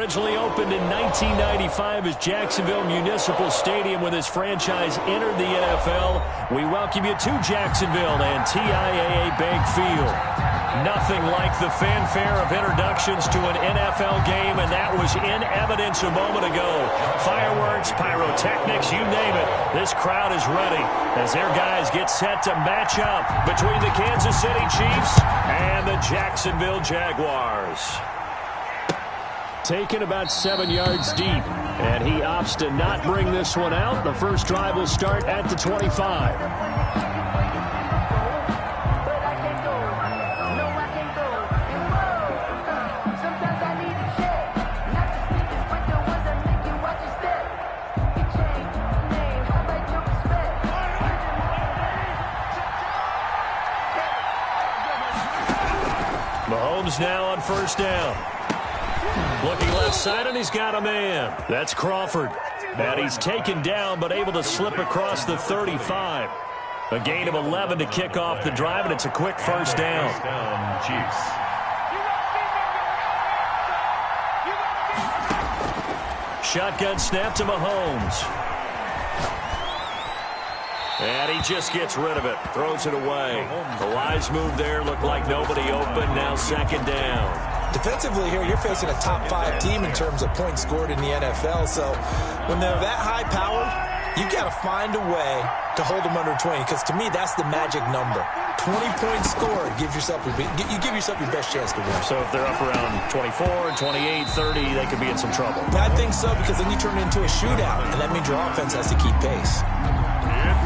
originally opened in 1995 as Jacksonville Municipal Stadium when this franchise entered the NFL. We welcome you to Jacksonville and TIAA Bank Field. Nothing like the fanfare of introductions to an NFL game, and that was in evidence a moment ago. Fireworks, pyrotechnics, you name it. This crowd is ready as their guys get set to match up between the Kansas City Chiefs and the Jacksonville Jaguars. Taken about 7 yards deep, and he opts to not bring this one out. The first drive will start at the 25. Mahomes now on first down. Looking left side, and he's got a man. That's Crawford. And he's taken down, but able to slip across the 35. A gain of 11 to kick off the drive, and it's a quick first down. Chiefs. Shotgun snap to Mahomes. And he just gets rid of it. Throws it away. The wise move there. Looked like nobody open. Now second down. Defensively here, you're facing a top-5 team in terms of points scored in the NFL. So when they're that high-powered, you've got to find a way to hold them under 20. Because to me, that's the magic number. 20 points scored gives yourself you give yourself your best chance to win. So if they're up around 24, 28, 30, they could be in some trouble. I think so, because then you turn it into a shootout, and that means your offense has to keep pace.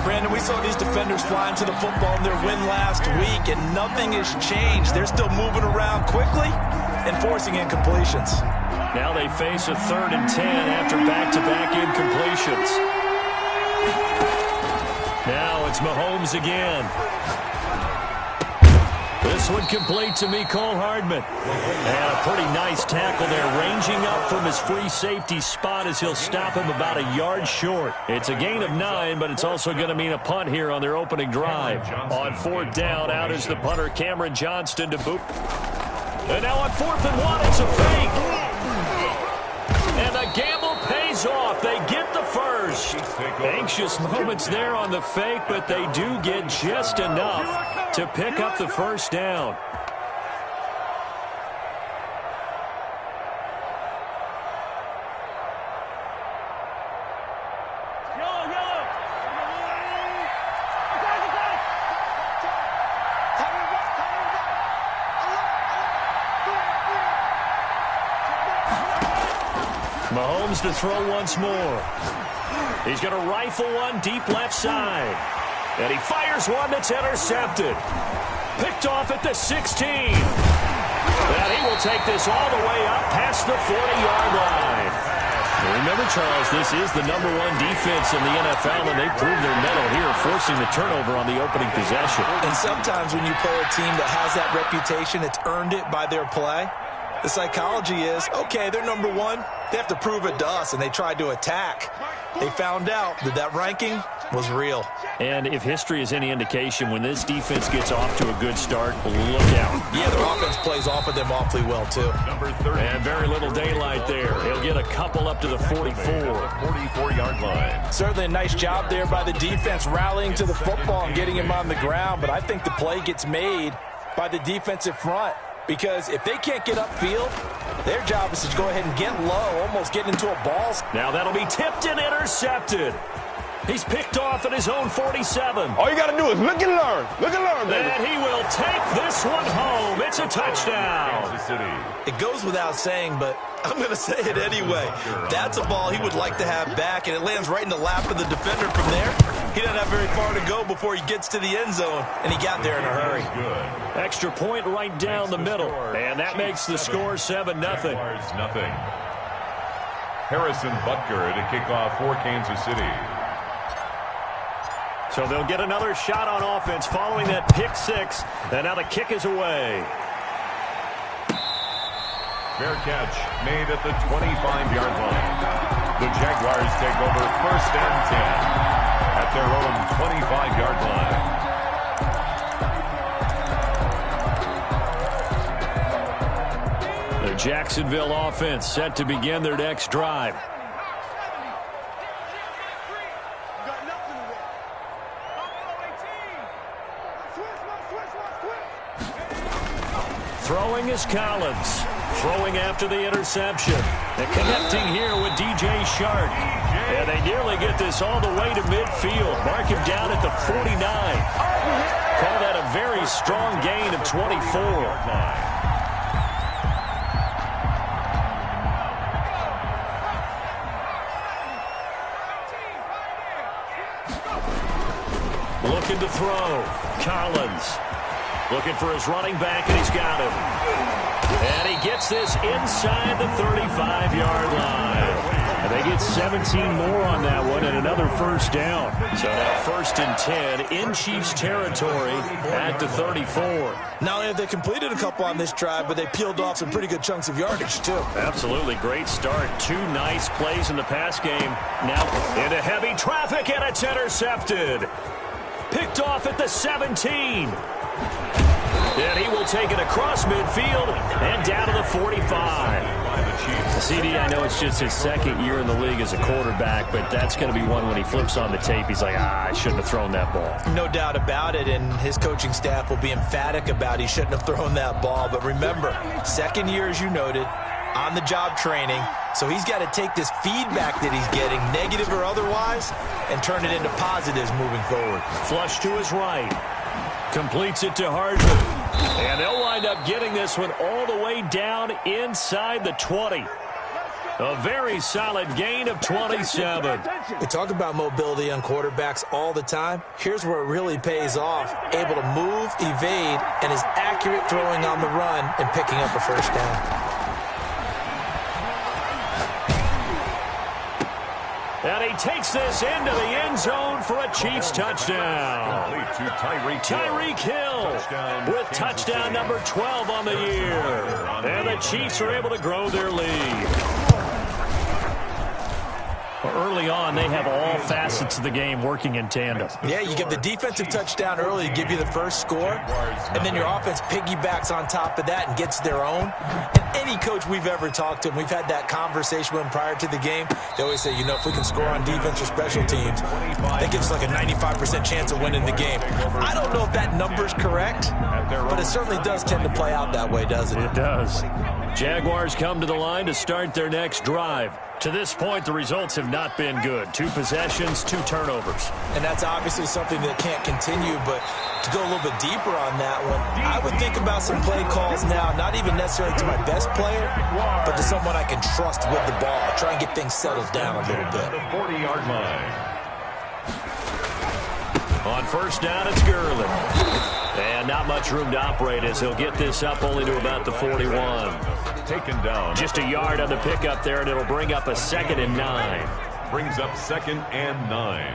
Brandon, we saw these defenders flying to the football in their win last week, and nothing has changed. They're still moving around quickly and forcing incompletions. Now they face a 3rd and 10 after back-to-back incompletions. Now it's Mahomes again. This one complete to Mecole Hardman. And a pretty nice tackle there, ranging up from his free safety spot as he'll stop him about a yard short. It's a gain of 9, but it's also going to mean a punt here on their opening drive. On 4th down, out is the punter, Cameron Johnston, to boot. And now on 4th and 1, it's a fake. And the gamble pays off. They get the first. Anxious moments there on the fake, but they do get just enough to pick up the first down. Mahomes to throw once more. He's going to rifle one deep left side. And he fires one that's intercepted. Picked off at the 16. And he will take this all the way up past the 40-yard line. Remember, Charles, this is the #1 defense in the NFL, and they prove their mettle here, forcing the turnover on the opening possession. And sometimes when you play a team that has that reputation, it's earned it by their play. The psychology is, okay, they're #1. They have to prove it to us, and they tried to attack. They found out that that ranking was real. And if history is any indication, when this defense gets off to a good start, look out. Yeah, their offense plays off of them awfully well, too. And very little daylight there. He'll get a couple up to the 44-yard line. Certainly a nice job there by the defense, rallying to the football and getting him on the ground. But I think the play gets made by the defensive front. Because if they can't get upfield, their job is to go ahead and get low, almost get into a ball. Now that'll be tipped and intercepted. He's picked off at his own 47. All you got to do is look and learn. Look and learn, baby. And he will take this one home. It's a touchdown. It goes without saying, but I'm going to say it anyway. That's a ball he would like to have back, and it lands right in the lap of the defender from there. He doesn't have very far to go before he gets to the end zone, and he got there in a hurry. Extra point right down the middle, and that makes the score 7-0. Harrison Butker to kick off for Kansas City. So they'll get another shot on offense following that pick six, and now the kick is away. Fair catch made at the 25-yard line. The Jaguars take over 1st and 10 at their own 25-yard line. The Jacksonville offense set to begin their next drive. Throwing is Collins. Throwing after the interception. And connecting here with DJ Shark. And they nearly get this all the way to midfield. Mark him down at the 49. Call that a very strong gain of 24. Looking to throw. Collins. Looking for his running back, and he's got him. And he gets this inside the 35-yard line. And they get 17 more on that one and another first down. So now 1st and 10 in Chiefs territory at the 34. Not only have they completed a couple on this drive, but they peeled off some pretty good chunks of yardage, too. Absolutely great start. 2 nice plays in the pass game. Now into heavy traffic, and it's intercepted. Picked off at the 17. And he will take it across midfield and down to the 45. CD, I know it's just his 2nd year in the league as a quarterback, but that's going to be one when he flips on the tape. He's like, I shouldn't have thrown that ball. No doubt about it, and his coaching staff will be emphatic about he shouldn't have thrown that ball. But remember, 2nd year, as you noted, on-the-job training. So he's got to take this feedback that he's getting, negative or otherwise, and turn it into positives moving forward. Flush to his right. Completes it to Hardman. And they'll wind up getting this one all the way down inside the 20. A very solid gain of 27. We talk about mobility on quarterbacks all the time. Here's where it really pays off. Able to move, evade, and is accurate throwing on the run and picking up a first down. And he takes this into the end zone for a Chiefs touchdown. Tyreek Hill with touchdown number 12 on the year. And the Chiefs are able to grow their lead. Early on, they have all facets of the game working in tandem. Yeah, you get the defensive touchdown early to give you the first score, and then your offense piggybacks on top of that and gets their own. And any coach we've ever talked to, and we've had that conversation with them prior to the game, they always say, you know, if we can score on defense or special teams, that gives us like a 95% chance of winning the game. I don't know if that number's correct, but it certainly does tend to play out that way, doesn't it? It does. Jaguars come to the line to start their next drive. To this point, the results have not been good. 2 possessions, 2 turnovers. And that's obviously something that can't continue, but to go a little bit deeper on that one, I would think about some play calls now, not even necessarily to my best player, but to someone I can trust with the ball. Try and get things settled down a little bit. The 40-yard line. On first down, it's Gurley. And not much room to operate as he'll get this up only to about the 41. Taken down. Just a yard on the pickup there, and it'll bring up a 2nd and 9. Brings up 2nd and 9.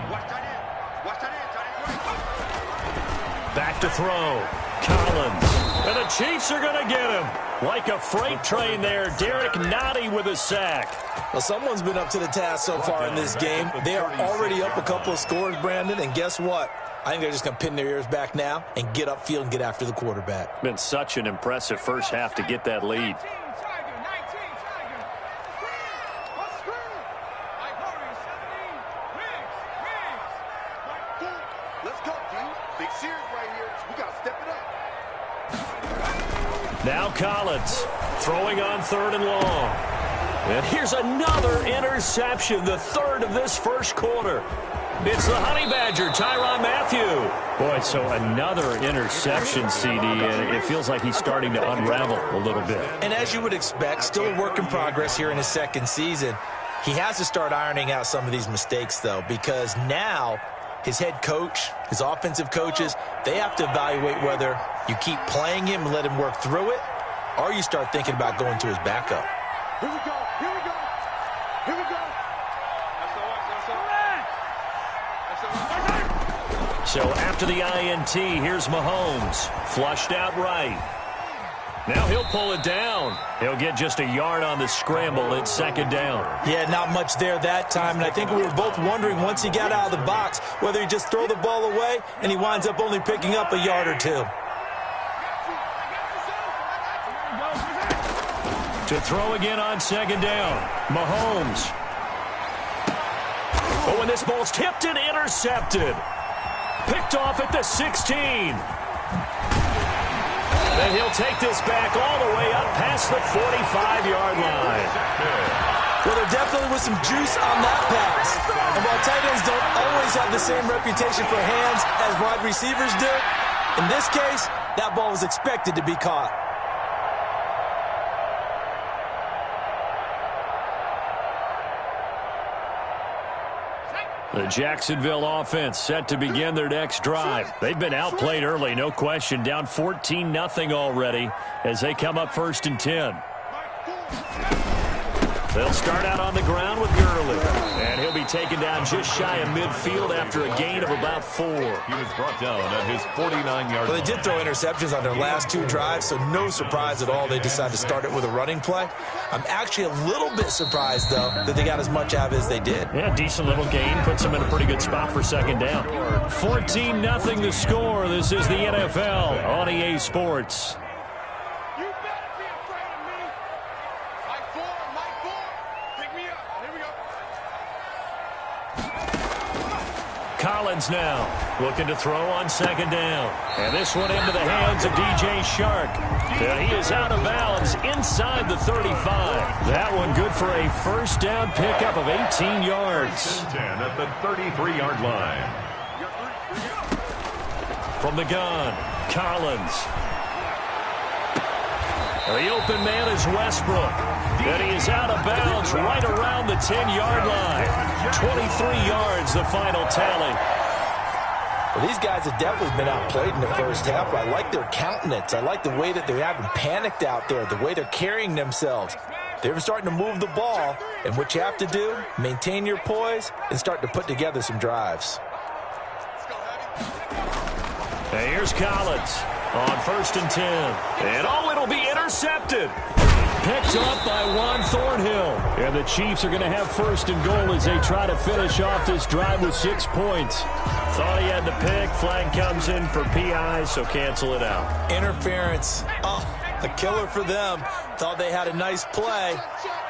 Back to throw. Collins. And the Chiefs are going to get him. Like a freight train there, Derek Nottie with a sack. Well, someone's been up to the task so far in this game. They are already up a couple of scores, Brandon, and guess what? I think they're just going to pin their ears back now and get upfield and get after the quarterback. Been such an impressive first half to get that lead. Let's go, dude. Big series right here. We got to step it up. Now Collins throwing on 3rd and long. And here's another interception, the 3rd of this first quarter. It's the Honey Badger, Tyrann Mathieu. Boy, so another interception, CD, and it feels like he's starting to unravel a little bit. And as you would expect, still a work in progress here in his 2nd season. He has to start ironing out some of these mistakes, though, because now his head coach, his offensive coaches, they have to evaluate whether you keep playing him and let him work through it, or you start thinking about going to his backup. Here we go. Here we go. Here we go. So after the INT, here's Mahomes. Flushed out right. Now he'll pull it down. He'll get just a yard on the scramble. It's 2nd down. Yeah, not much there that time. And I think we were both wondering once he got out of the box whether he just throw the ball away and he winds up only picking up a yard or 2. To throw again on second down. Mahomes. Oh, and this ball's tipped and intercepted. Picked off at the 16. And he'll take this back all the way up past the 45-yard line. Well, there definitely was some juice on that pass. And while tight ends don't always have the same reputation for hands as wide receivers do, in this case, that ball was expected to be caught. The Jacksonville offense set to begin their next drive. They've been outplayed early, no question. Down 14-0 already as they come up 1st and 10. They'll start out on the ground with Gurley. And he'll be taken down just shy of midfield after a gain of about 4. He was brought down at his 49-yard line. Well, they did throw interceptions on their last 2 drives, so no surprise at all they decided to start it with a running play. I'm actually a little bit surprised, though, that they got as much out of it as they did. Yeah, decent little gain. Puts them in a pretty good spot for second down. 14-0 the score. This is the NFL on EA Sports. Collins now looking to throw on second down. And this one into the hands of DJ Shark. And he is out of bounds inside the 35. That one good for a first down pickup of 18 yards. 10 at the 33-yard line. From the gun, Collins. The open man is Westbrook. And he is out of bounds right around the 10-yard line. 23 yards, the final tally. Well, these guys have definitely been outplayed in the first half. I like their countenance. I like the way that they haven't panicked out there, the way they're carrying themselves. They're starting to move the ball, and what you have to do, maintain your poise and start to put together some drives. And here's Collins on 1st and 10. And oh, it'll be intercepted. Picked up by Juan Thornhill. And the Chiefs are going to have 1st and goal as they try to finish off this drive with 6 points. Thought he had the pick. Flag comes in for PI, so cancel it out. Interference. Oh, a killer for them. Thought they had a nice play.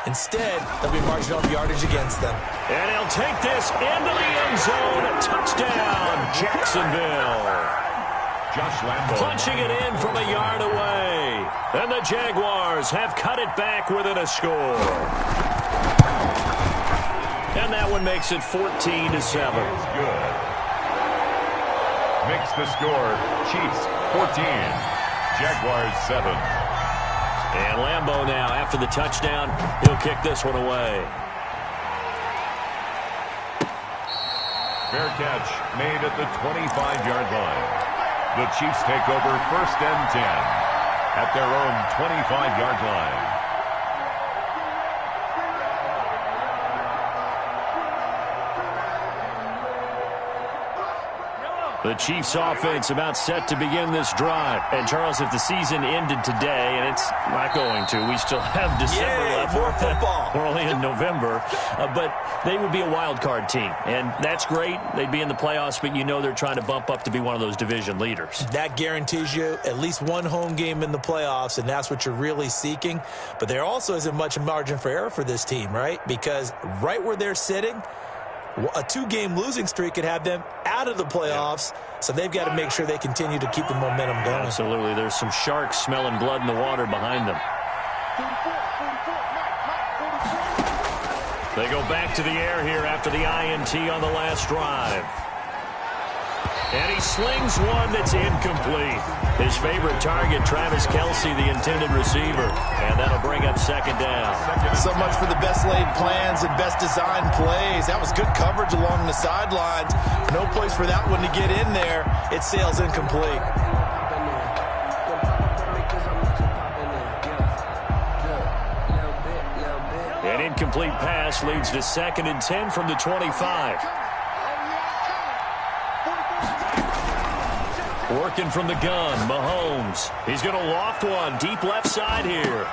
Instead, they'll be marching off yardage against them. And he'll take this into the end zone. Touchdown, Jacksonville. Josh Lambo. Punching it in from a yard away. And the Jaguars have cut it back within a score. And that one makes it 14-7. Good. Makes the score Chiefs 14, Jaguars 7. And Lambo now, after the touchdown, he'll kick this one away. Fair catch made at the 25-yard line. The Chiefs take over 1st and 10 at their own 25-yard line. The Chiefs offense about set to begin this drive. And Charles, if the season ended today, and it's not going to, we still have December left. More football. We're only in November. But they would be a wild card team. And that's great. They'd be in the playoffs, but you know they're trying to bump up to be one of those division leaders. That guarantees you at least one home game in the playoffs, and that's what you're really seeking. But there also isn't much margin for error for this team, right? Because right where they're sitting, a 2-game losing streak could have them out of the playoffs, so they've got to make sure they continue to keep the momentum going. Absolutely. There's some sharks smelling blood in the water behind them. They go back to the air here after the INT on the last drive. And he slings one that's incomplete. His favorite target, Travis Kelce, the intended receiver. And that'll bring up second down. So much for the best laid plans and best designed plays. That was good coverage along the sidelines. No place for that one to get in there. It sails incomplete. An incomplete pass leads to 2nd and 10 from the 25. Working from the gun, Mahomes. He's going to loft one deep left side here.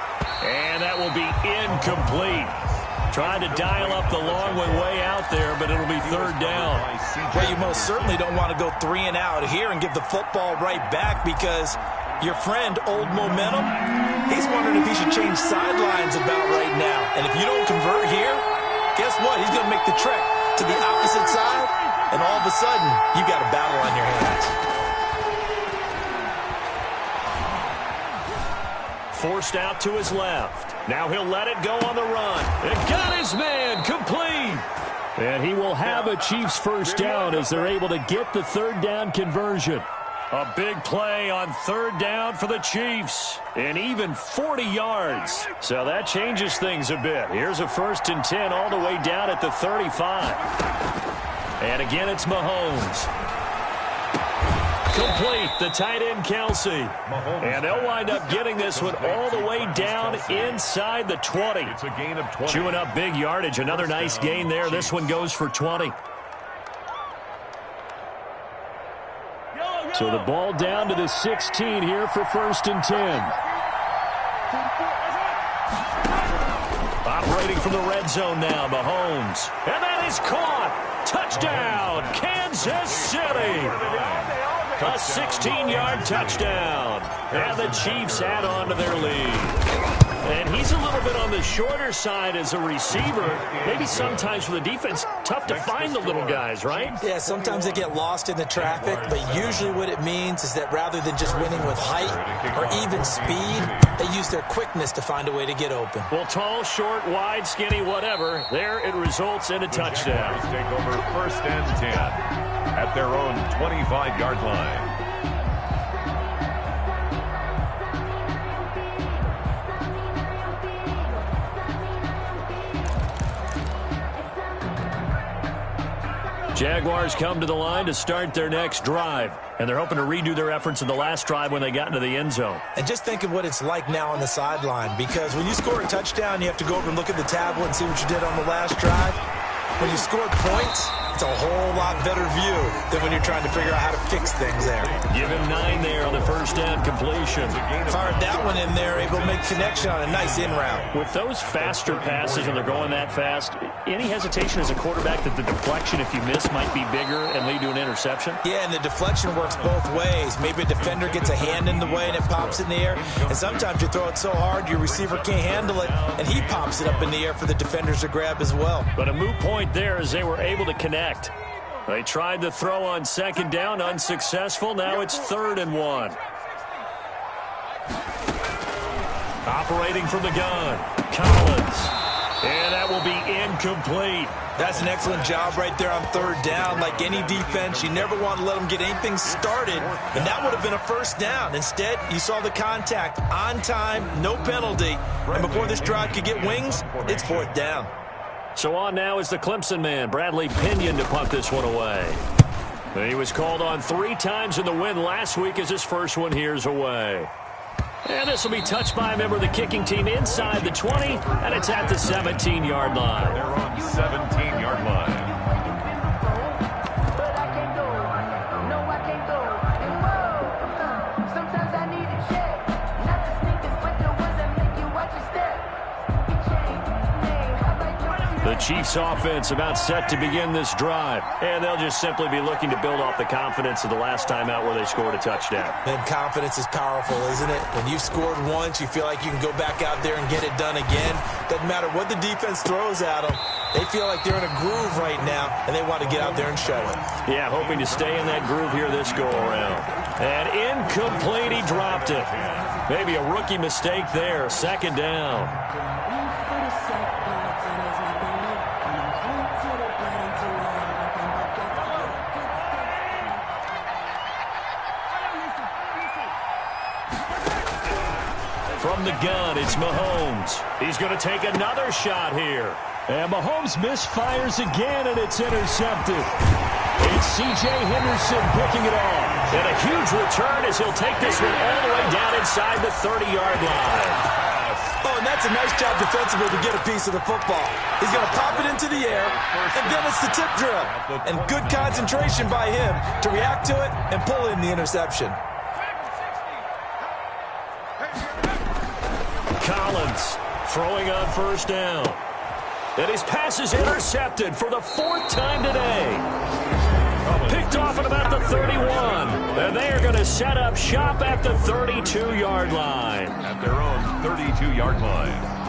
And that will be incomplete. Trying to dial up the long one way out there, but it'll be 3rd down. Well, you most certainly don't want to go 3 and out here and give the football right back, because Your friend, Old Momentum, he's wondering if he should change sidelines about right now. And if you don't convert here, guess what? He's going to make the trek to the opposite side, and all of a sudden, you got a battle on your hands. Forced out to his left. Now he'll let it go on the run. It got his man complete. And he will have a Chiefs first down as they're able to get the third down conversion. A big play on third down for the Chiefs. And even 40 yards. So that changes things a bit. Here's a 1st and 10 all the way down at the 35. And again, it's Mahomes. Complete, the tight end, Kelsey. And they'll wind up getting this one all the way down inside the 20. It's a gain of 20. Chewing up big yardage. Another nice gain there. This one goes for 20. So the ball down to the 16 here for 1st and 10. Operating from the red zone now, Mahomes. And that is caught. Touchdown, Kansas City. A 16-yard touchdown. And the Chiefs add on to their lead. And he's a little bit on the shorter side as a receiver. Maybe sometimes for the defense, tough to find the little guys, right? Yeah, sometimes they get lost in the traffic, but usually what it means is that rather than just winning with height or even speed, they use their quickness to find a way to get open. Well, tall, short, wide, skinny, whatever, there it results in a touchdown. Take over 1st and 10 at their own 25-yard line. Jaguars come to the line to start their next drive, and they're hoping to redo their efforts in the last drive when they got into the end zone. And just think of what it's like now on the sideline, because when you score a touchdown, you have to go over and look at the tablet and see what you did on the last drive. When you score points, it's a whole lot better view than when you're trying to figure out how to fix things there. Give him 9 there on the 1st down completion. Fired that one in there, able to make connection on a nice in route. With those faster passes and they're going that fast, any hesitation as a quarterback that the deflection, if you miss, might be bigger and lead to an interception? Yeah, and the deflection works both ways. Maybe a defender gets a hand in the way and it pops in the air. And sometimes you throw it so hard your receiver can't handle it, and he pops it up in the air for the defenders to grab as well. But a moot point there as they were able to connect. They tried to throw on 2nd down, unsuccessful. Now it's 3rd and 1. Operating from the gun, Collins. And that will be incomplete. That's an excellent job right there on 3rd down. Like any defense, you never want to let them get anything started, and that would have been a 1st down. Instead, you saw the contact on time, no penalty. And before this drive could get wings, it's 4th down. So on now is the Clemson man, Bradley Pinion, to punt this one away. He was called on 3 times in the win last week as his first one here's away. And this will be touched by a member of the kicking team inside the 20, and it's at the 17-yard line. They're on 17-yard line. The Chiefs offense about set to begin this drive, and they'll just simply be looking to build off the confidence of the last time out where they scored a touchdown. And confidence is powerful, isn't it? When you've scored once, you feel like you can go back out there and get it done again. Doesn't matter what the defense throws at them. They feel like they're in a groove right now, and they want to get out there and show it. Yeah, hoping to stay in that groove here this go-around. And incomplete, he dropped it. Maybe a rookie mistake there, 2nd down. From the gun, it's Mahomes. He's going to take another shot here. And Mahomes misfires again, and it's intercepted. It's C.J. Henderson picking it off. And a huge return as he'll take this one all the way down inside the 30-yard line. Oh, and that's a nice job defensively to get a piece of the football. He's going to pop it into the air, and then it's the tip drill. And good concentration by him to react to it and pull in the interception. Collins throwing on 1st down. And his pass is intercepted for the 4th time today. picked off at about the 31. And they are going to set up shop at the 32-yard line. At their own 32-yard line.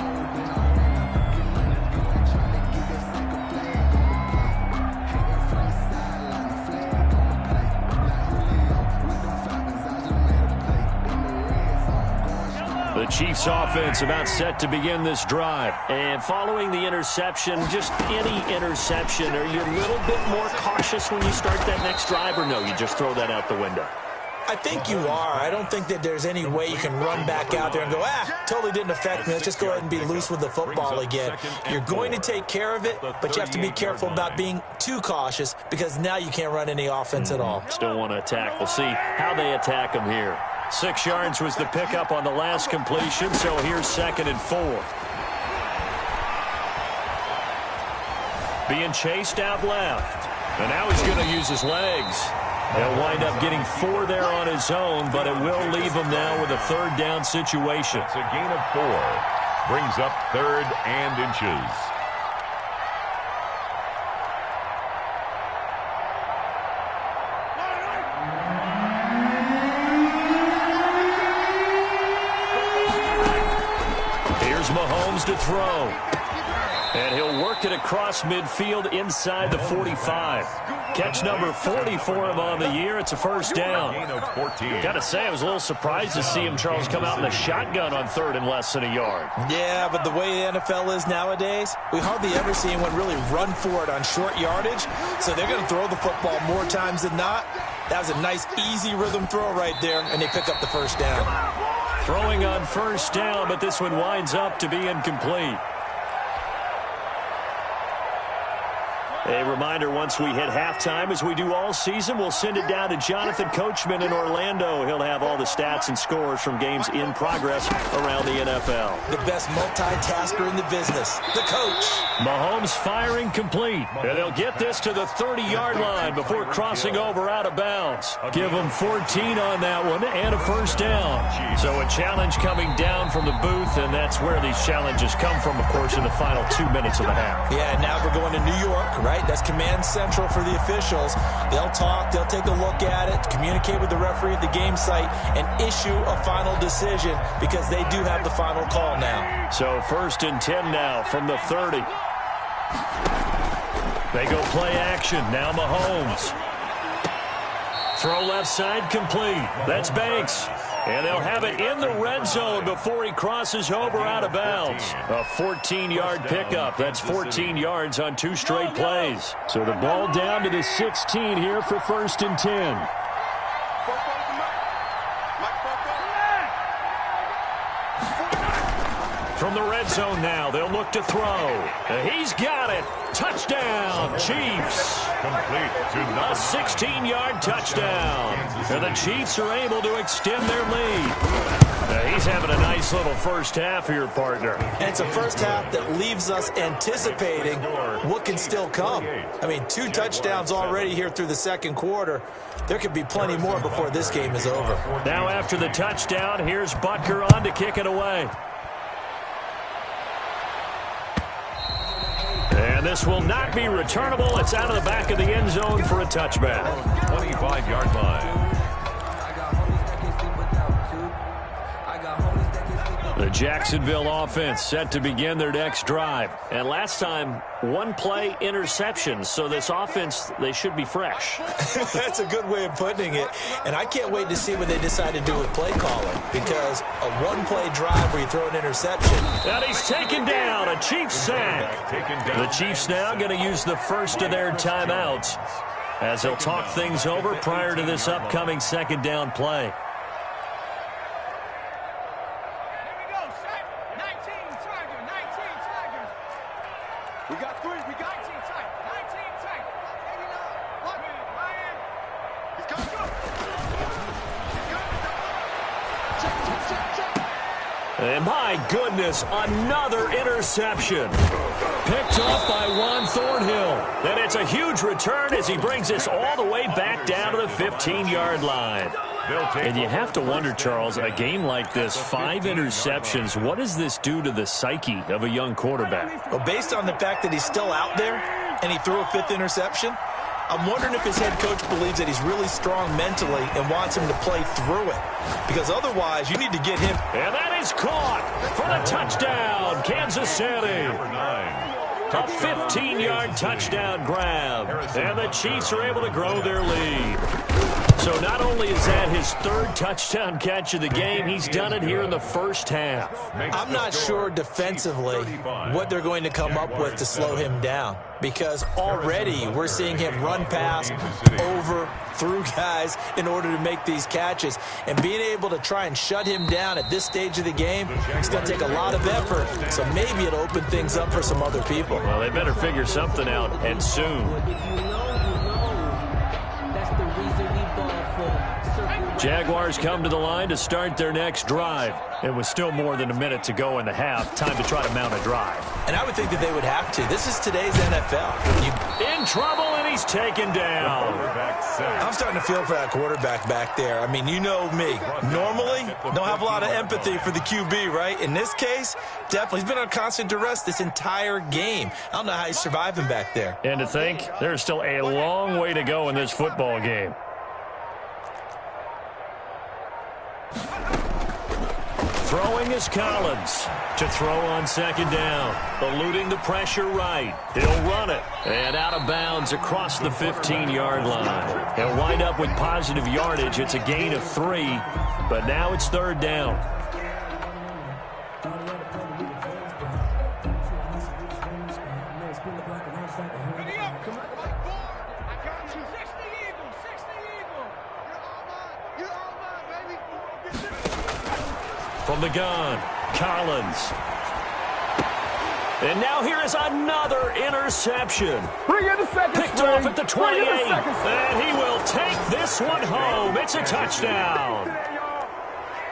The Chiefs offense about set to begin this drive. And following the interception, just any interception, are you a little bit more cautious when you start that next drive, or no, you just throw that out the window? I think you are. I don't think that there's any way you can run back out there and go, totally didn't affect me. Let's just go ahead and be loose with the football again. You're going to take care of it, but you have to be careful about being too cautious because now you can't run any offense at all. Still want to attack. We'll see how they attack them here. 6 yards was the pickup on the last completion, so here's 2nd and 4. Being chased out left. And now he's going to use his legs. He'll wind up getting 4 there on his own, but it will leave him now with a 3rd down situation. It's a gain of 4. Brings up 3rd and inches. To throw. And he'll work it across midfield inside the 45. Catch number 40 for him on the year. It's a 1st down. Got to say, I was a little surprised to see him, Charles, come out in the shotgun on 3rd and less than a yard. Yeah, but the way the NFL is nowadays, we hardly ever see anyone really run for it on short yardage. So they're going to throw the football more times than not. That was a nice, easy rhythm throw right there, and they pick up the 1st down. Throwing on 1st down, but this one winds up to be incomplete. A reminder, once we hit halftime, as we do all season, we'll send it down to Jonathan Coachman in Orlando. He'll have all the stats and scores from games in progress around the NFL. The best multitasker in the business, the coach. Mahomes firing complete. And they'll get this to the 30-yard line before crossing over out of bounds. Give them 14 on that one and a 1st down. So a challenge coming down from the booth, and that's where these challenges come from, of course, in the final 2 minutes of the half. Yeah, now we're going to New York, right? That's command central for the officials. They'll talk, they'll take a look at it, communicate with the referee at the game site, and issue a final decision because they do have the final call now. So 1st and 10 now from the 30. They go play action. Now Mahomes. Throw left side complete. That's Banks. And they'll have it in the red zone before he crosses over out of bounds. A 14-yard pickup. That's 14 yards on 2 straight plays. So the ball down to the 16 here for 1st and 10. From the red zone now, they'll look to throw. He's got it. Touchdown, Chiefs. Complete to a 16-yard touchdown. And the Chiefs are able to extend their lead. He's having a nice little first half here, partner. And it's a first half that leaves us anticipating what can still come. I mean, 2 touchdowns already here through the 2nd quarter. There could be plenty more before this game is over. Now after the touchdown, here's Butker on to kick it away. And this will not be returnable. It's out of the back of the end zone for a touchback. 25-yard line. The Jacksonville offense set to begin their next drive. And last time, 1-play interceptions. So this offense, they should be fresh. That's a good way of putting it. And I can't wait to see what they decide to do with play calling. Because a 1-play drive where you throw an interception. And he's taken down. A Chiefs sack. The Chiefs now going to use the first of their timeouts as they'll talk things over prior to this upcoming 2nd down play. We got 3. We got 19 tight. 19 tight. 89. Look, Ryan. He's coming. Check. And my goodness, another interception. Picked off by Juan Thornhill. And it's a huge return as he brings this all the way back down to the 15-yard line. And you have to wonder, Charles, a game like this, 5 interceptions, what does this do to the psyche of a young quarterback? Well, based on the fact that he's still out there and he threw a 5th interception, I'm wondering if his head coach believes that he's really strong mentally and wants him to play through it. Because otherwise, you need to get him. And that is caught for the touchdown, Kansas City. Number 9. A 15-yard touchdown grab. And the Chiefs are able to grow their lead. So not only is that his third touchdown catch of the game, he's done it here in the first half. I'm not sure defensively what they're going to come up with to slow him down, because already we're seeing him run past, over, through guys in order to make these catches. And being able to try and shut him down at this stage of the game, it's going to take a lot of effort. So maybe it'll open things up for some other people. Well, they better figure something out, and soon. Jaguars come to the line to start their next drive. It was still more than a minute to go in the half. Time to try to mount a drive. And I would think that they would have to. This is today's NFL. In trouble, and he's taken down. I'm starting to feel for that quarterback back there. I mean, you know me. Normally, don't have a lot of empathy for the QB, right? In this case, definitely. He's been on constant duress this entire game. I don't know how he's surviving back there. And to think, there's still a long way to go in this football game. Throwing is Collins to throw on second down. Eluding the pressure right. He'll run it. And out of bounds across the 15-yard line. He'll wind up with positive yardage. It's a gain of 3, but now it's third down. From the gun, Collins. And now here is another interception. Picked off at the 28. And he will take this one home. It's a touchdown.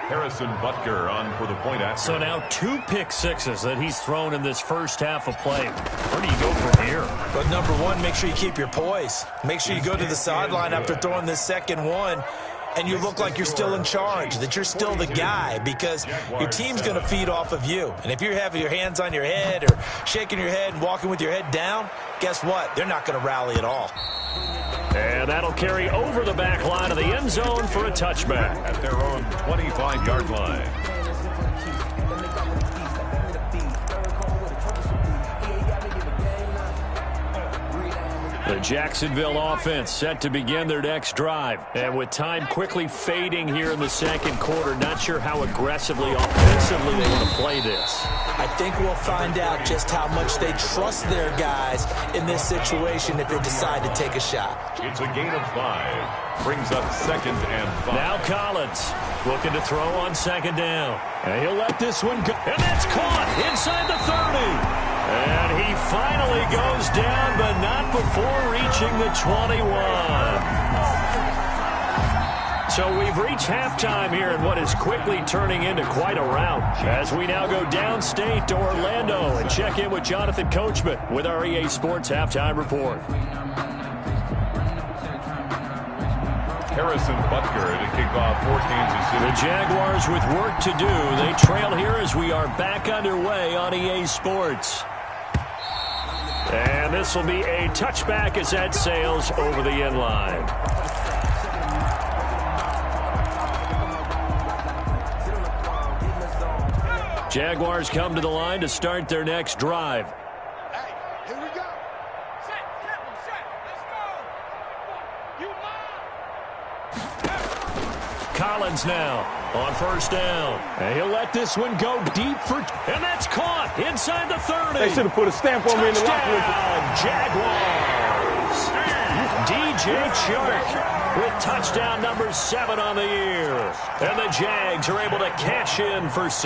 Harrison Butker on for the point after. So now 2 pick sixes that he's thrown in this first half of play. Where do you go from here? But number one, make sure you keep your poise. Make sure you go to the sideline after throwing this second one, and you look like you're still in charge, that you're still the guy, because your team's going to feed off of you. And if you're having your hands on your head or shaking your head and walking with your head down, guess what? They're not going to rally at all. And that'll carry over the back line of the end zone for a touchback. At their own 25-yard line. The Jacksonville offense set to begin their next drive. And with time quickly fading here in the second quarter, not sure how aggressively, offensively they want to play this. I think we'll find out just how much they trust their guys in this situation if they decide to take a shot. It's a gain of 5. Brings up 2nd and 5. Now Collins looking to throw on second down. And he'll let this one go. And that's caught inside the 30. And he finally goes down, but not before reaching the 21. So we've reached halftime here in what is quickly turning into quite a rout, as we now go downstate to Orlando and check in with Jonathan Coachman with our EA Sports Halftime Report. Harrison Butker to kick off for Kansas City. The Jaguars with work to do. They trail here as we are back underway on EA Sports. And this will be a touchback as that sails over the end line. Jaguars come to the line to start their next drive. Hey, here we go. Set. Let's go. Collins now on first down. And he'll let this one go deep for, and that's caught inside the 30. They should have put a stamp on me in the locker room. Jaguars. DJ Chark with touchdown number 7 on the year. And the Jags are able to cash in for 6.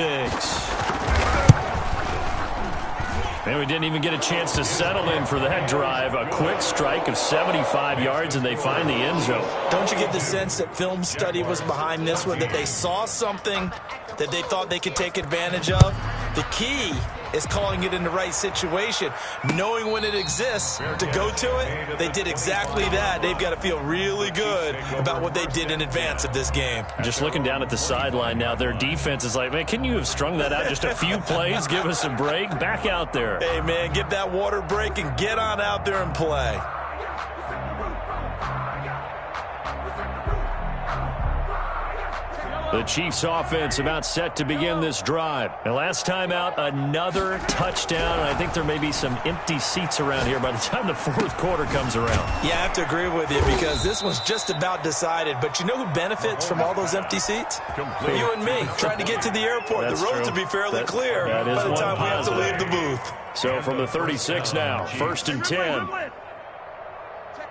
And we didn't even get a chance to settle in for that drive. A quick strike of 75 yards, and they find the end zone. Don't you get the sense that film study was behind this one, that they saw something that they thought they could take advantage of? The key is calling it in the right situation, knowing when it exists to go to it. They did exactly that. They've got to feel really good about what they did in advance of this game. Just looking down at the sideline now, their defense is like, man, can you have strung that out just a few plays? Give us a break. Back out there. Hey, man, give that water break and get on out there and play. The Chiefs offense about set to begin this drive. And last time out, another touchdown. And I think there may be some empty seats around here by the time the fourth quarter comes around. Yeah, I have to agree with you because this one's just about decided. But you know who benefits from all those empty seats? Complete. You and me, trying to get to the airport. That's the roads true. will be fairly clear that by is the one time we have to positive. leave the booth. So from the 36 now, 1st and 10. Check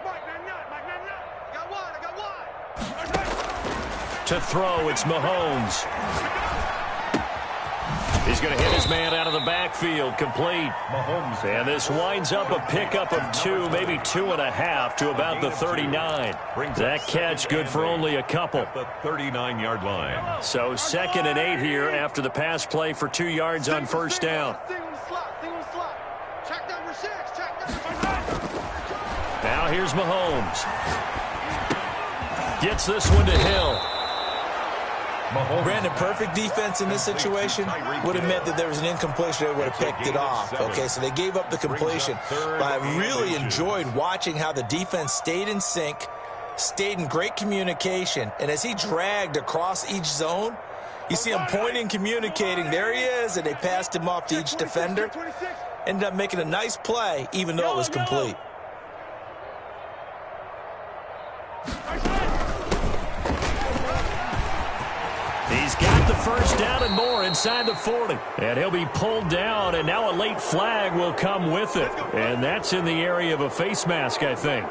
Mike, I got one. To throw, it's Mahomes. He's going to hit his man out of the backfield, complete. Mahomes. And this winds up a pickup of 2, maybe 2.5 to about the 39. That catch good for only a couple. At the 39-yard line. So 2nd and 8 here after the pass play for 2 yards on first down. Single slot. Check number 6. Now here's Mahomes. Gets this one to Hill. Brandon, perfect defense in this situation would have meant that there was an incompletion. They would have picked it off. Okay, so they gave up the completion. But I really enjoyed watching how the defense stayed in sync, stayed in great communication. And as he dragged across each zone, you see him pointing, communicating. There he is, and they passed him off to each defender. Ended up making a nice play, even though it was complete. He's got the first down and more inside the 40. And he'll be pulled down, and now a late flag will come with it. And that's in the area of a face mask, I think.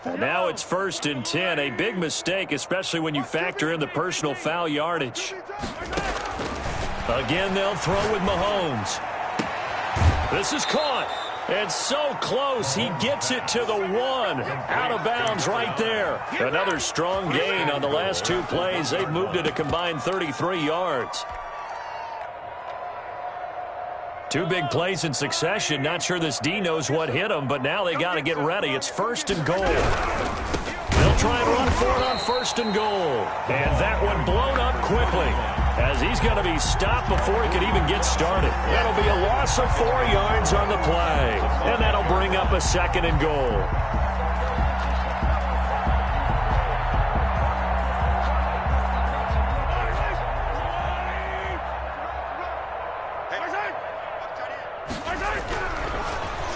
And now it's 1st and 10. A big mistake, especially when you factor in the personal foul yardage. Again, they'll throw with Mahomes. This is caught. It's so close. He gets it to the 1. Out of bounds right there. Another strong gain on the last 2 plays. They've moved it a combined 33 yards. 2 big plays in succession. Not sure this D knows what hit him, but now they got to get ready. It's 1st and goal. They'll try and run for it on 1st and goal. And that one blown up quickly, as he's going to be stopped before he could even get started. That'll be a loss of 4 yards on the play. And that'll bring up a 2nd and goal.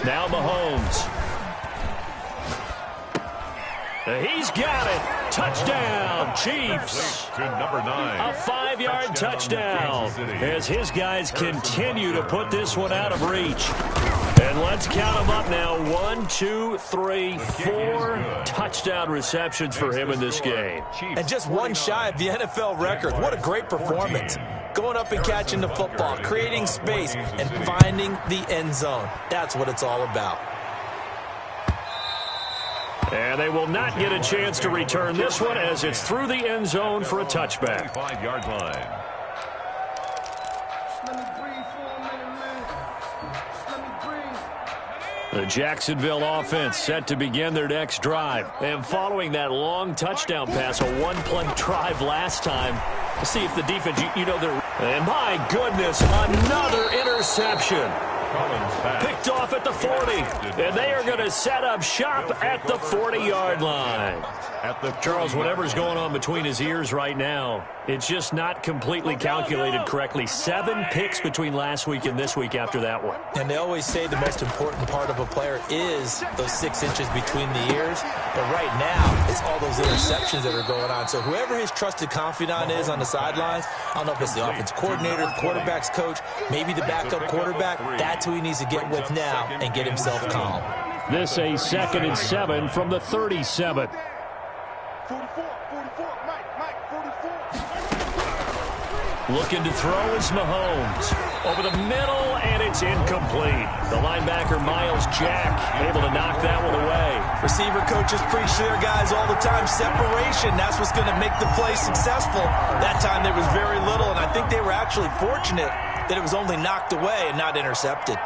Now Mahomes. He's got it. Touchdown, Chiefs. To number 9. A 5-yard touchdown as his guys continue to put this one out of reach. And let's count them up now. 1, 2, 3, 4 touchdown receptions for him in this game. And just one shy of the NFL record. What a great performance. Going up and catching the football, creating space, and finding the end zone. That's what it's all about. And they will not get a chance to return this one as it's through the end zone for a touchback. 5-yard line. The Jacksonville offense set to begin their next drive. And following that long touchdown pass, a 1-play drive last time, let's see if the defense, you know, they're... And my goodness, another interception. Picked off at the 40, and they are going to set up shop at the 40-yard line. Charles, whatever's going on between his ears right now, it's just not completely calculated correctly. 7 picks between last week and this week after that one. And they always say the most important part of a player is those 6 inches between the ears. But right now, it's all those interceptions that are going on. So whoever his trusted confidant is on the sidelines, I don't know if it's the offense coordinator, the quarterback's coach, maybe the backup quarterback, that's who he needs to get with now and get himself calm. This a 2nd and 7 from the 37. 44, Mike, 44. Looking to throw is Mahomes. Over the middle, and it's incomplete. The linebacker, Miles Jack, able to knock that one away. Receiver coaches preach to their guys all the time. Separation, that's what's going to make the play successful. That time there was very little, and I think they were actually fortunate that it was only knocked away and not intercepted.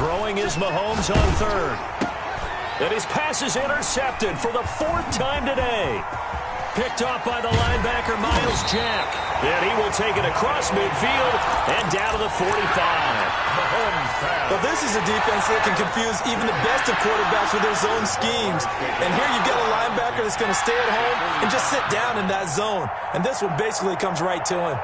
Throwing is Mahomes on 3rd. And his pass is intercepted for the 4th time today. Picked off by the linebacker, Miles Jack. And he will take it across midfield and down to the 45. Well, this is a defense that can confuse even the best of quarterbacks with their zone schemes. And here you've got a linebacker that's going to stay at home and just sit down in that zone. And this one basically comes right to him.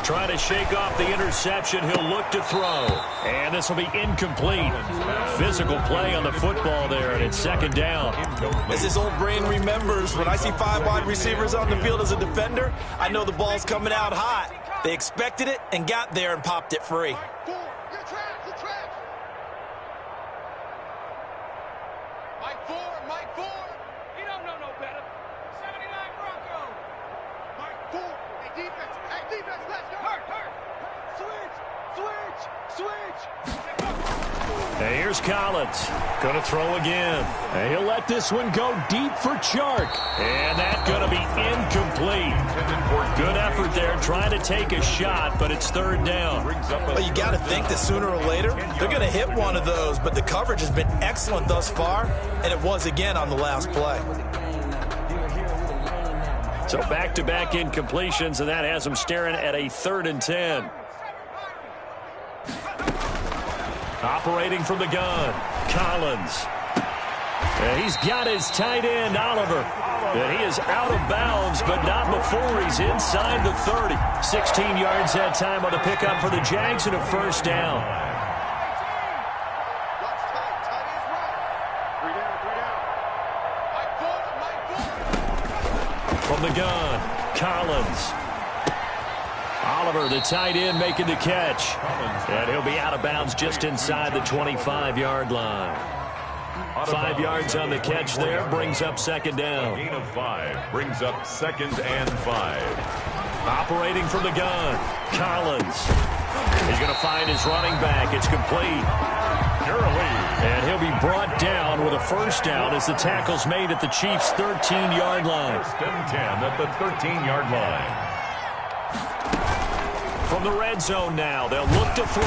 Trying to shake off the interception. He'll look to throw. And this will be incomplete. Physical play on the football there, and it's second down. As his old brain remembers, when I see 5 wide receivers on the field as a defender, I know the ball's coming out hot. They expected it and got there and popped it free. Mike 4. You don't know no better. 79 Bronco. Mike 4. Hey, defense. Hey, defense, let's go. Hurt. Switch. And here's Collins. Going to throw again. And he'll let this one go deep for Chark. And that's going to be incomplete. Good effort there trying to take a shot, but it's third down. Well, you got to think that sooner or later they're going to hit one of those, but the coverage has been excellent thus far, and it was again on the last play. So back-to-back incompletions, and that has them staring at a 3rd and 10. Operating from the gun, Collins. And he's got his tight end, Oliver. And he is out of bounds, but not before he's inside the 30. 16 yards that time on the pickup for the Jags and a first down. From the gun, Collins. Oliver, the tight end, making the catch. And he'll be out of bounds just inside the 25-yard line. 5 yards on the catch there, brings up second down. Gain of 5 brings up 2nd and 5. Operating from the gun, Collins. He's going to find his running back. It's complete. And he'll be brought down with a first down as the tackle's made at the Chiefs' 13-yard line. 1st and 10 at the 13-yard line. From the red zone now, they'll look to throw.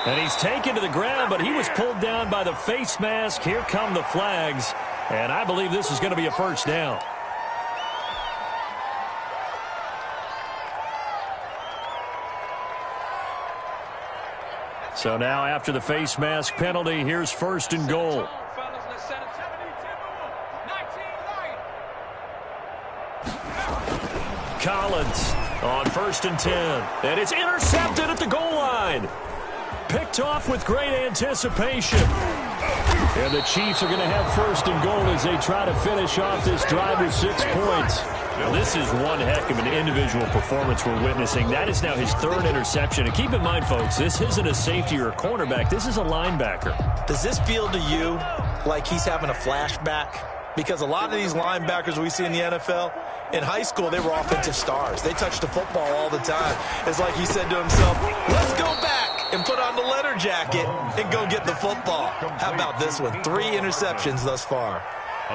And he's taken to the ground, but he was pulled down by the face mask. Here come the flags. And I believe this is going to be a first down. So now after the face mask penalty, here's 1st and goal. Collins on 1st and 10. And it's intercepted at the goal line. Picked off with great anticipation. And the Chiefs are going to have 1st and goal as they try to finish off this drive with 6 points. Now, this is one heck of an individual performance we're witnessing. That is now his 3rd interception. And keep in mind, folks, this isn't a safety or a cornerback. This is a linebacker. Does this feel to you like he's having a flashback? Because a lot of these linebackers we see in the NFL, in high school, they were offensive stars. They touched the football all the time. It's like he said to himself, let's go back and put on the leather jacket and go get the football. How about this one? 3 interceptions thus far.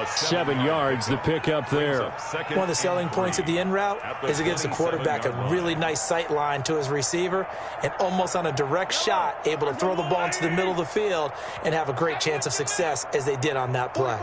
7 yards, the pick up there. One of the selling points of the in route is it gives the quarterback a really nice sight line to his receiver and almost on a direct shot able to throw the ball into the middle of the field and have a great chance of success as they did on that play.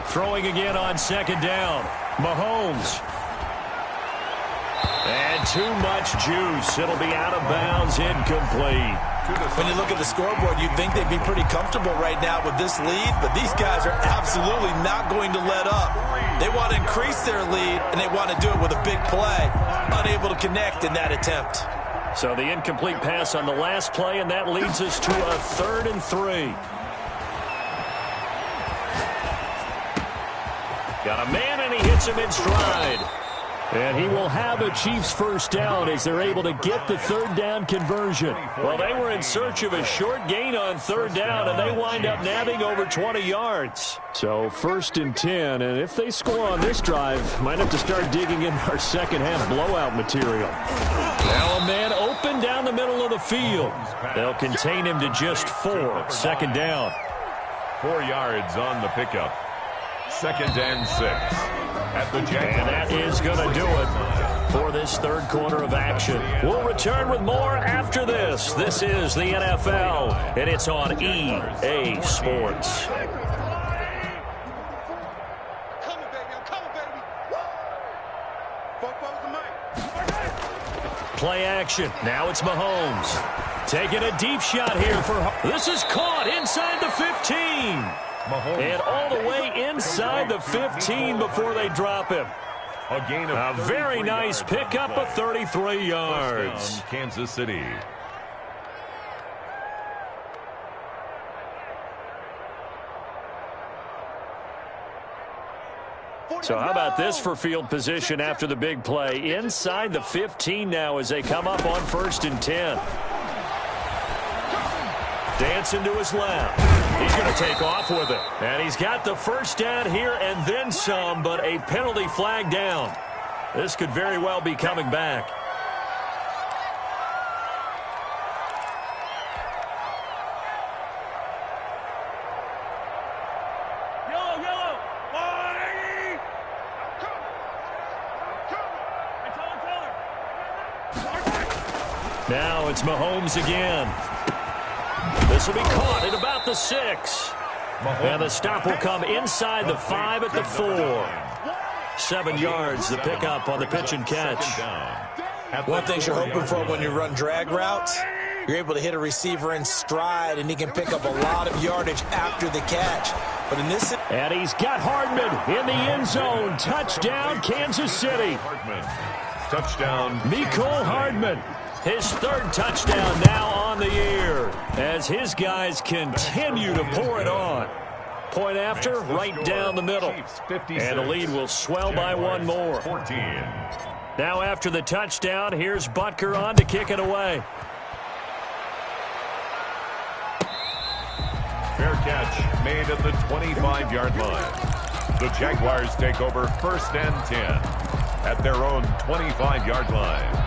Throwing again on 2nd down. Mahomes. And too much juice. It'll be out of bounds, incomplete. When you look at the scoreboard, you'd think they'd be pretty comfortable right now with this lead, but these guys are absolutely not going to let up. They want to increase their lead, and they want to do it with a big play. Unable to connect in that attempt. So the incomplete pass on the last play, and that leads us to a 3rd and 3. Got a man, and he hits him in stride. And he will have a Chiefs first down as they're able to get the third down conversion. Well, they were in search of a short gain on third down, and they wind up nabbing over 20 yards. So 1st and 10, and if they score on this drive, might have to start digging in our second half blowout material. Now a man open down the middle of the field. They'll contain him to just 4. 2nd down. 4 yards on the pickup. 2nd and 6 at the Jaguars. And that is going to do it for this third quarter of action. We'll return with more after this. This is the NFL, and it's on EA Sports. Play action. Now it's Mahomes. Taking a deep shot here for... This is caught inside the 15. Mahomes. And all the way inside the 15 before they drop him. A very nice pickup of 33 yards. Kansas City. So how about this for field position after the big play? Inside the 15 now as they come up on 1st and 10. Dancing to his left. He's going to take off with it. And he's got the first down here and then some, but a penalty flag down. This could very well be coming back. Now it's Mahomes again. This will be caught at about the 6. And the stop will come inside the 5 at the 4. 7 yards, the pickup on the pitch and catch. One thing you're hoping for when you run drag routes, you're able to hit a receiver in stride, and he can pick up a lot of yardage after the catch. But in this... And he's got Hardman in the end zone. Touchdown, Kansas City. Touchdown. Mecole Hardman. His 3rd touchdown now on the year as his guys continue to pour it on. Point after, right down the middle. And the lead will swell by 1 more. 14. Now after the touchdown, here's Butker on to kick it away. Fair catch made at the 25-yard line. The Jaguars take over 1st and 10 at their own 25-yard line.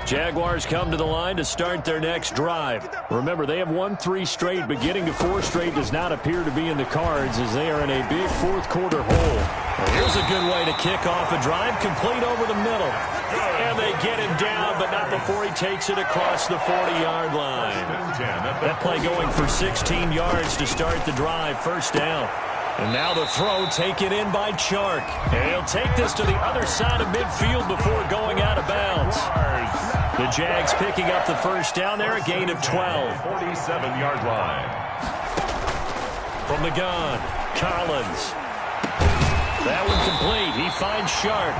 Jaguars come to the line to start their next drive. Remember, they have won 3 straight, but getting to 4 straight does not appear to be in the cards as they are in a big 4th quarter hole. Well, here's a good way to kick off a drive, complete over the middle. And they get him down, but not before he takes it across the 40-yard line. That play going for 16 yards to start the drive, 1st down. And now the throw taken in by Chark. And he'll take this to the other side of midfield before going out of bounds. The Jags picking up the 1st down there, a gain of 12. 47-yard line. From the gun, Collins. That one complete. He finds Sharp.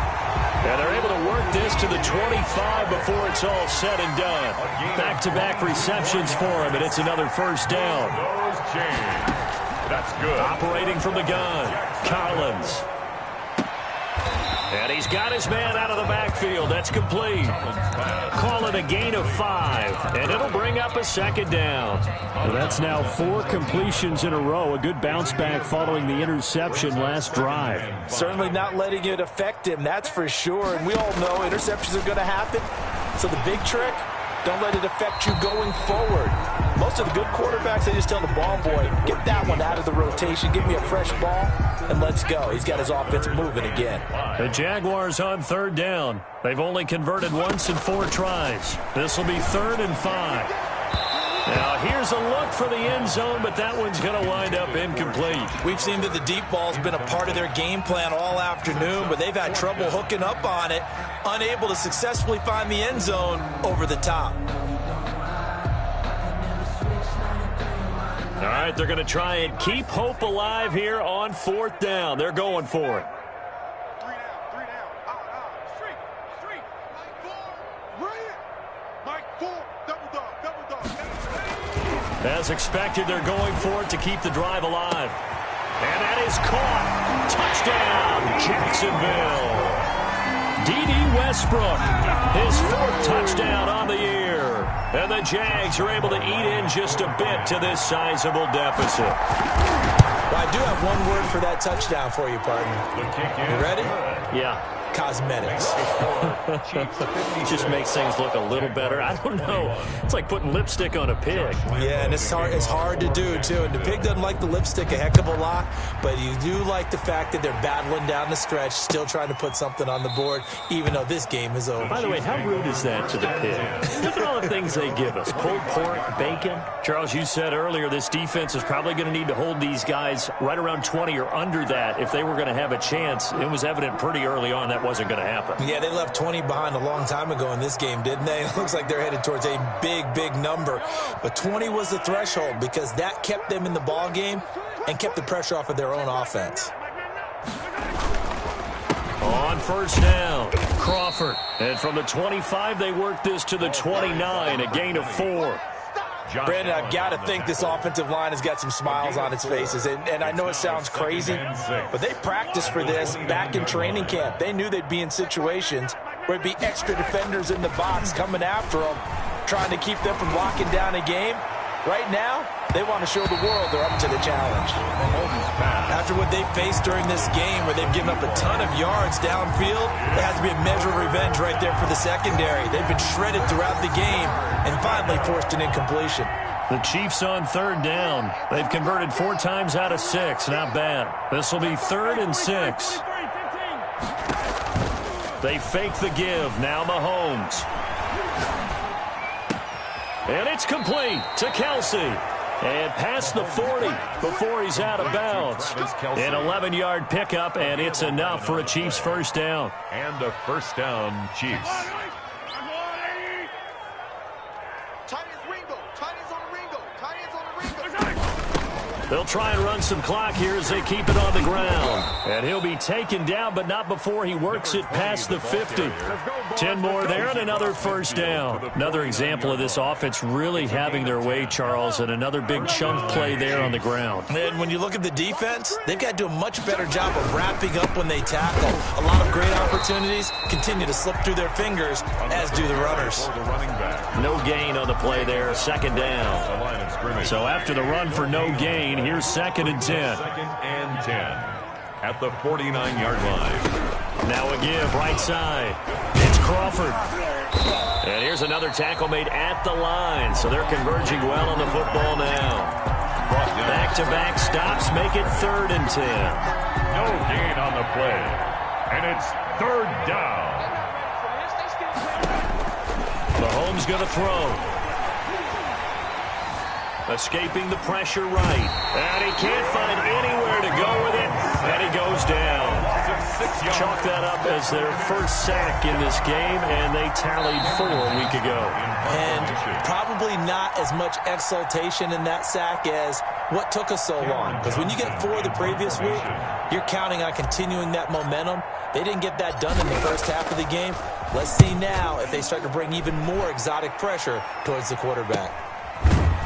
And they're able to work this to the 25 before it's all said and done. Back-to-back receptions for him, and it's another 1st down. That's good. Operating from the gun, Collins. And he's got his man out of the backfield. That's complete. Call it a gain of 5, and it'll bring up a 2nd down. Well, that's now 4 completions in a row. A good bounce back following the interception last drive. Certainly not letting it affect him, that's for sure. And we all know interceptions are going to happen. So the big trick, don't let it affect you going forward. Most of the good quarterbacks, they just tell the ball boy, get that one out of the rotation, give me a fresh ball, and let's go. He's got his offense moving again. The Jaguars on 3rd down. They've only converted once in 4 tries. This will be 3rd and 5. Now here's a look for the end zone, but that one's going to wind up incomplete. We've seen that the deep ball's been a part of their game plan all afternoon, but they've had trouble hooking up on it, unable to successfully find the end zone over the top. All right, they're going to try and keep hope alive here on 4th down. They're going for it. 3 down. Street. Mike 4. Double dog. As expected, they're going for it to keep the drive alive. And that is caught. Touchdown, Jacksonville. D.D. Westbrook, his 4th touchdown on the year. And the Jags are able to eat in just a bit to this sizable deficit. Well, I do have one word for that touchdown for you, partner. You ready? Yeah. Cosmetics. Just makes things look a little better. I don't know. It's like putting lipstick on a pig. Yeah, and it's hard to do, too. And the pig doesn't like the lipstick a heck of a lot, but you do like the fact that they're battling down the stretch, still trying to put something on the board, even though this game is over. By the way, how rude is that to the pig? Look at all the things they give us. Pulled pork, bacon. Charles, you said earlier this defense is probably going to need to hold these guys right around 20 or under that if they were going to have a chance. It was evident pretty early on that wasn't going to happen. Yeah, they left 20 behind a long time ago in this game, didn't they? It looks like they're headed towards a big number. But 20 was the threshold because that kept them in the ball game and kept the pressure off of their own offense. On first down, Crawford. And from the 25, they worked this to the 29, a gain of 4. Brandon, I've got to think this offensive line has got some smiles on its faces. And I know it sounds crazy, but they practiced for this back in training camp. They knew they'd be in situations where it'd be extra defenders in the box coming after them, trying to keep them from locking down a game. Right now, they want to show the world they're up to the challenge. After what they faced during this game where they've given up a ton of yards downfield, there has to be a measure of revenge right there for the secondary. They've been shredded throughout the game and finally forced an incompletion. The Chiefs on 3rd down. They've converted 4 times out of 6. Not bad. This will be 3rd and 6. They fake the give. Now Mahomes. And it's complete to Kelsey. And past the 40 before he's out of bounds. An 11-yard pickup, and it's enough for a Chiefs first down. And a first down, Chiefs. They'll try and run some clock here as they keep it on the ground. And he'll be taken down, but not before he works it past the 50. 10 more there and another first down. Another example of this offense really having their way, Charles, and another big chunk play there on the ground. And when you look at the defense, they've got to do a much better job of wrapping up when they tackle. A lot of great opportunities continue to slip through their fingers, as do the runners. No gain on the play there, 2nd down. So after the run for no gain, here's 2nd and 10. 2nd and 10 at the 49-yard line. Now a give right side. It's Crawford. And here's another tackle made at the line. So they're converging well on the football now. Back-to-back stops make it 3rd and 10. No gain on the play. And it's 3rd down. Mahomes going to throw. Escaping the pressure right. And he can't find anywhere to go with it. And he goes down. Chalk that up as their first sack in this game, and they tallied 4 a week ago. And probably not as much exultation in that sack as what took us so long. Because when you get 4 the previous week, you're counting on continuing that momentum. They didn't get that done in the first half of the game. Let's see now if they start to bring even more exotic pressure towards the quarterback.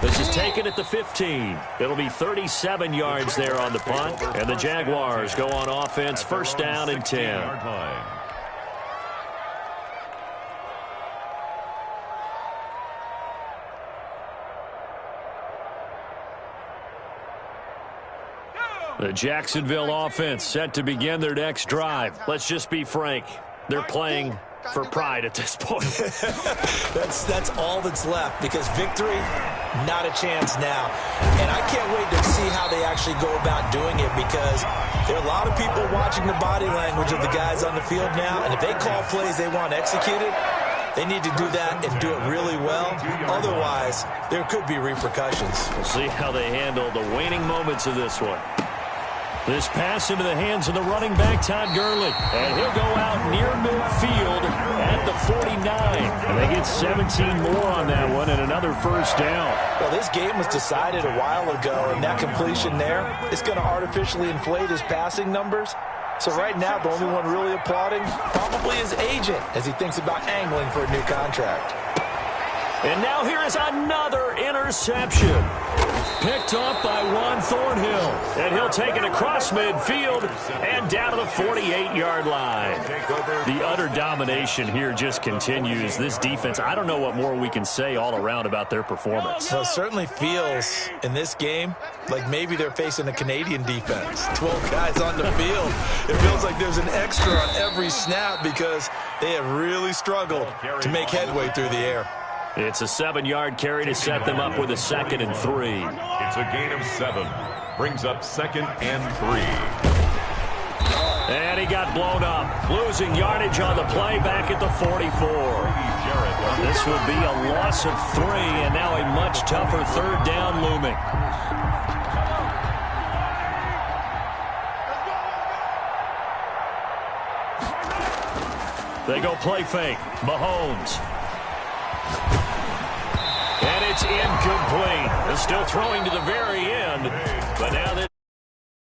This is taken at the 15. It'll be 37 yards there on the punt. And the Jaguars go on offense, first down and 10. The Jacksonville offense set to begin their next drive. Let's just be frank. They're playing for pride at this point. That's all that's left, because victory, not a chance now. And I can't wait to see how they actually go about doing it, because there are a lot of people watching the body language of the guys on the field now, and if they call plays they want executed, they need to do that and do it really well. Otherwise, there could be repercussions. We'll see how they handle the waning moments of this one. This pass into the hands of the running back, Todd Gurley. And he'll go out near midfield at the 49. And they get 17 more on that one and another first down. Well, this game was decided a while ago, and that completion there is going to artificially inflate his passing numbers. So right now, the only one really applauding probably his agent as he thinks about angling for a new contract. And now here is another interception. picked off by Juan Thornhill. And he'll take it across midfield and down to the 48-yard line. The utter domination here just continues. This defense, I don't know what more we can say all around about their performance. Well, it certainly feels in this game like maybe they're facing a Canadian defense. 12 guys on the field. It feels like there's an extra on every snap because they have really struggled to make headway through the air. It's a 7-yard carry to set them up with a 2nd and 3. It's a gain of 7. Brings up 2nd and 3. And he got blown up. Losing yardage on the play back at the 44. This would be a loss of 3, and now a much tougher 3rd down looming. They go play fake. Mahomes. And it's incomplete. They're still throwing to the very end, but now they